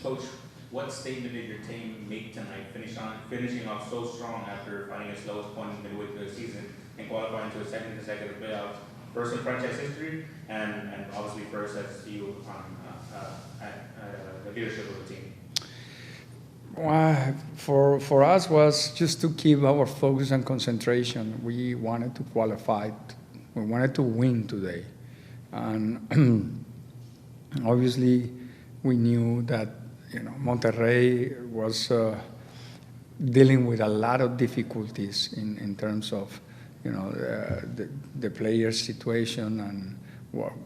Coach, what statement did your team make tonight, finishing off so strong after finding its lowest point midway through the season and qualifying to a second consecutive playoffs, first in franchise history, and obviously first as you at the leadership of the team? Well, for us was just to keep our focus and concentration. We wanted to qualify. We wanted to win today, and obviously we knew that Monterrey was dealing with a lot of difficulties in terms of the players' situation and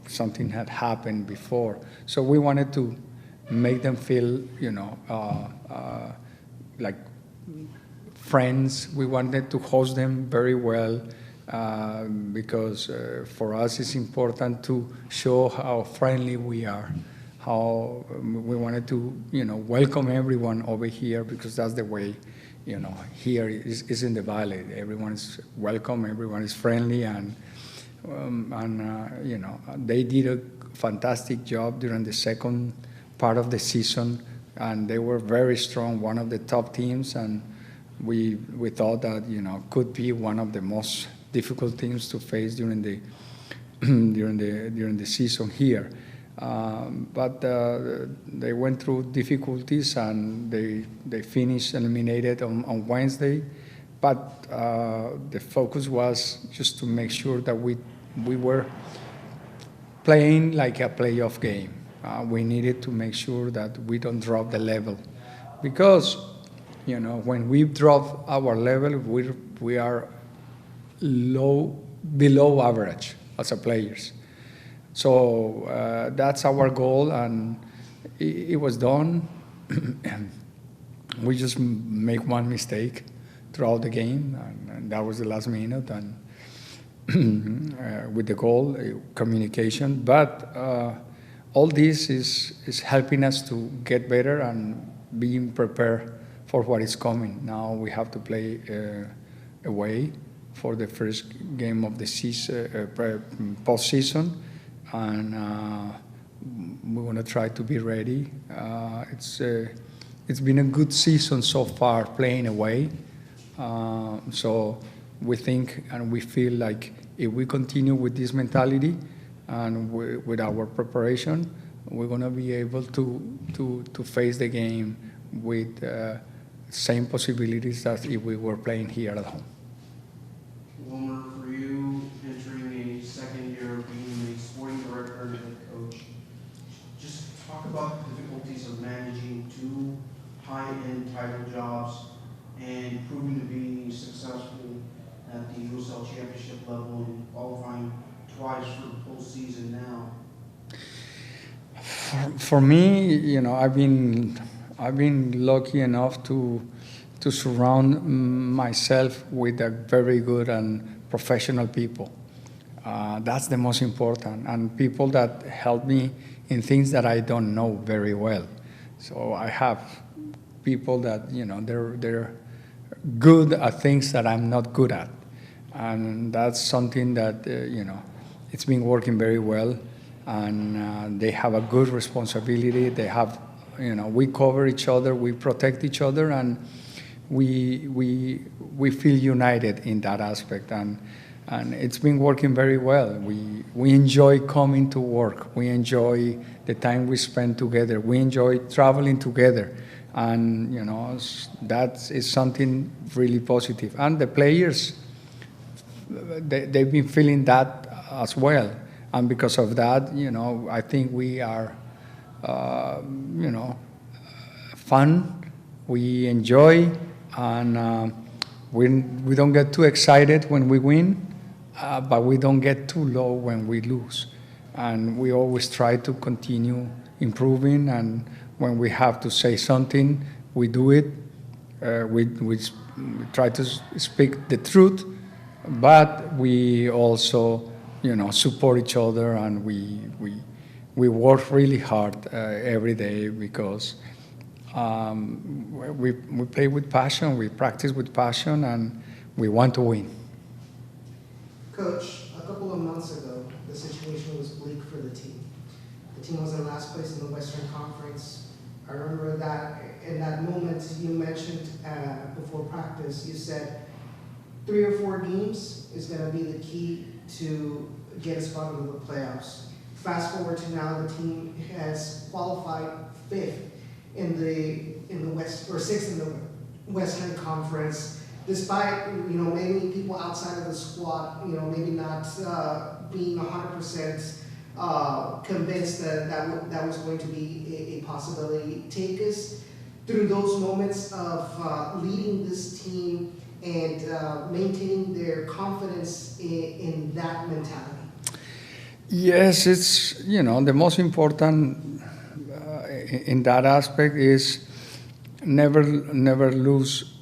something had happened before. So we wanted to make them feel like friends. We wanted to host them very well because for us it's important to show how friendly we are, how we wanted to welcome everyone over here, because that's the way here is in the valley. Everyone is welcome, everyone is friendly, and they did a fantastic job during the second part of the season, and they were very strong, one of the top teams, and we thought that could be one of the most difficult teams to face during the during the season here. But they went through difficulties, and they finished eliminated on Wednesday. But the focus was just to make sure that we were playing like a playoff game. We needed to make sure that we don't drop the level, because when we drop our level, we are below average as a players. So that's our goal, and it was done. We just make one mistake throughout the game, and that was the last minute, and with the goal, communication. But all this is helping us to get better and being prepared for what is coming. Now we have to play away for the first game of the season, postseason, and we want to try to be ready. It's been a good season so far playing away. So we think and we feel like if we continue with this mentality and with our preparation, we're going to be able to face the game with same possibilities as if we were playing here at home. Wilmer, for you, entering a second year being the sporting director and head coach, just talk about the difficulties of managing two high-end title jobs and proving to be successful at the USL championship level and qualifying twice for the postseason now. For me, I've been lucky enough to surround myself with a very good and professional people. That's the most important, and people that help me in things that I don't know very well. So I have people that they're good at things that I'm not good at, and that's something that it's been working very well. And they have a good responsibility. They have, we cover each other, we protect each other, and we feel united in that aspect. And it's been working very well. We enjoy coming to work. We enjoy the time we spend together. We enjoy traveling together, and that is something really positive. And the players, they've been feeling that as well. And because of that, I think we are, fun. We enjoy, and we don't get too excited when we win, but we don't get too low when we lose. And we always try to continue improving. And when we have to say something, we do it. We try to speak the truth, but we also support each other, and we work really hard every day, because we play with passion, we practice with passion, and we want to win. Coach, a couple of months ago, the situation was bleak for the team. The team was in last place in the Western Conference. I remember that in that moment you mentioned before practice, you said 3 or 4 games is going to be the key to get a spot into the playoffs. Fast forward to now, the team has qualified 5th in the West, or 6th in the Western Conference, despite maybe people outside of the squad maybe not being 100% convinced that was going to be a possibility. Take us through those moments of leading this team and maintaining their confidence in that mentality. Yes, it's the most important in that aspect is never lose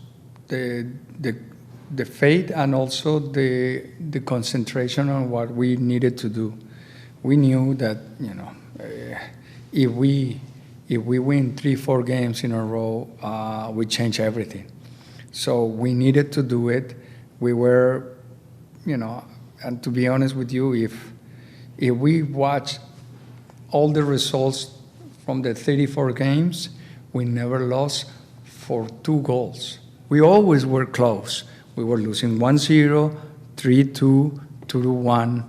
the faith and also the concentration on what we needed to do. We knew that if we win 3-4 games in a row, we change everything. So we needed to do it. We were, and to be honest with you, if we watch all the results from the 34 games, we never lost for 2 goals. We always were close. We were losing 1-0, 3-2, 2-1,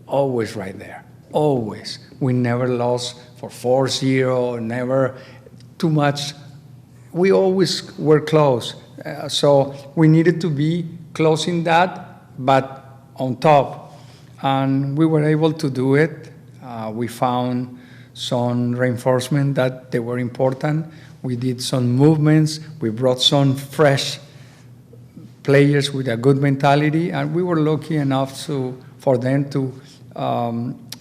always right there, always. We never lost for 4-0, never too much. We always were close. So we needed to be closing that, but on top. And we were able to do it. We found some reinforcement that they were important. We did some movements. We brought some fresh players with a good mentality, and we were lucky enough for them to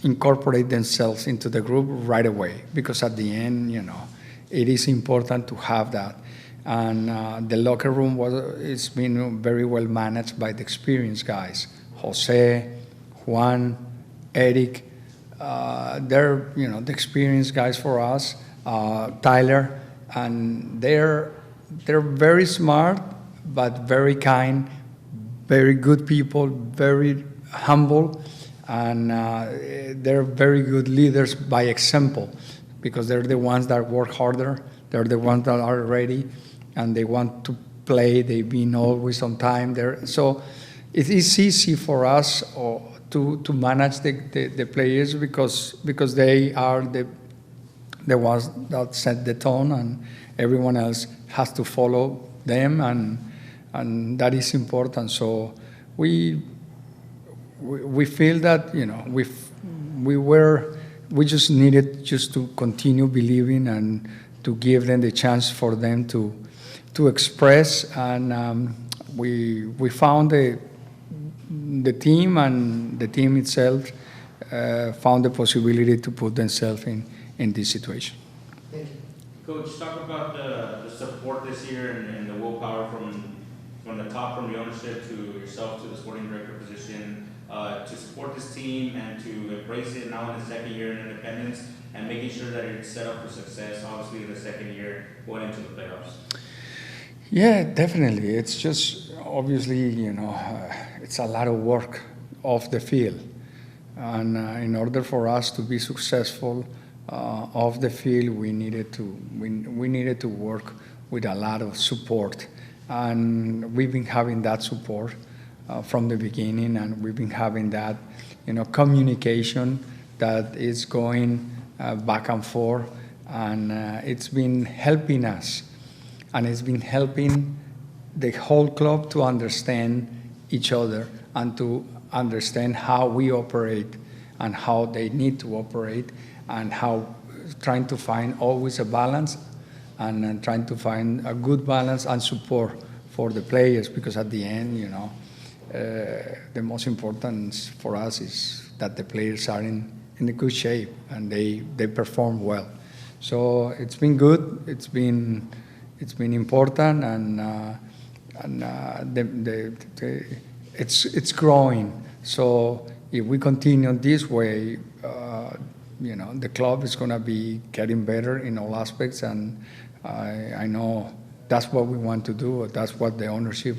incorporate themselves into the group right away. Because at the end, it is important to have that. And the locker room it's been very well managed by the experienced guys, Jose, Juan, Eric, they're the experienced guys for us. Tyler, and they're very smart, but very kind, very good people, very humble, and they're very good leaders by example, because they're the ones that work harder. They're the ones that are ready, and they want to play. They've been always on time. So it is easy for us to manage the players because they are the ones that set the tone, and everyone else has to follow them, and that is important. So we feel that we just needed to continue believing and to give them the chance for them to express, and we found the team, and the team itself found the possibility to put themselves in this situation. Thank you. Coach, talk about the support this year and the willpower from the top, from the ownership to yourself, to the sporting director position, to support this team and to embrace it now in the second year in independence and making sure that it's set up for success, obviously in the second year going into the playoffs. Yeah, definitely. It's just obviously, it's a lot of work off the field. And in order for us to be successful off the field, we needed to work with a lot of support. And we've been having that support from the beginning, and we've been having that, communication that is going back and forth, and it's been helping us. And it's been helping the whole club to understand each other and to understand how we operate and how they need to operate, and how trying to find always a balance and trying to find a good balance and support for the players, because at the end, the most important for us is that the players are in a good shape and they perform well. So it's been good. It's been important, and it's growing. So if we continue this way, the club is going to be getting better in all aspects, and I know that's what we want to do. That's what the ownership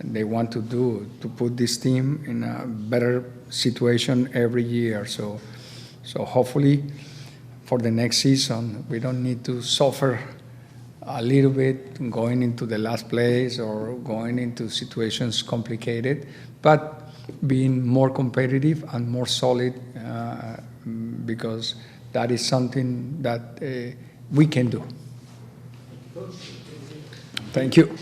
they want to do, to put this team in a better situation every year. So hopefully for the next season. We don't need to suffer a little bit going into the last place or going into situations complicated, but being more competitive and more solid because that is something that we can do. Thank you.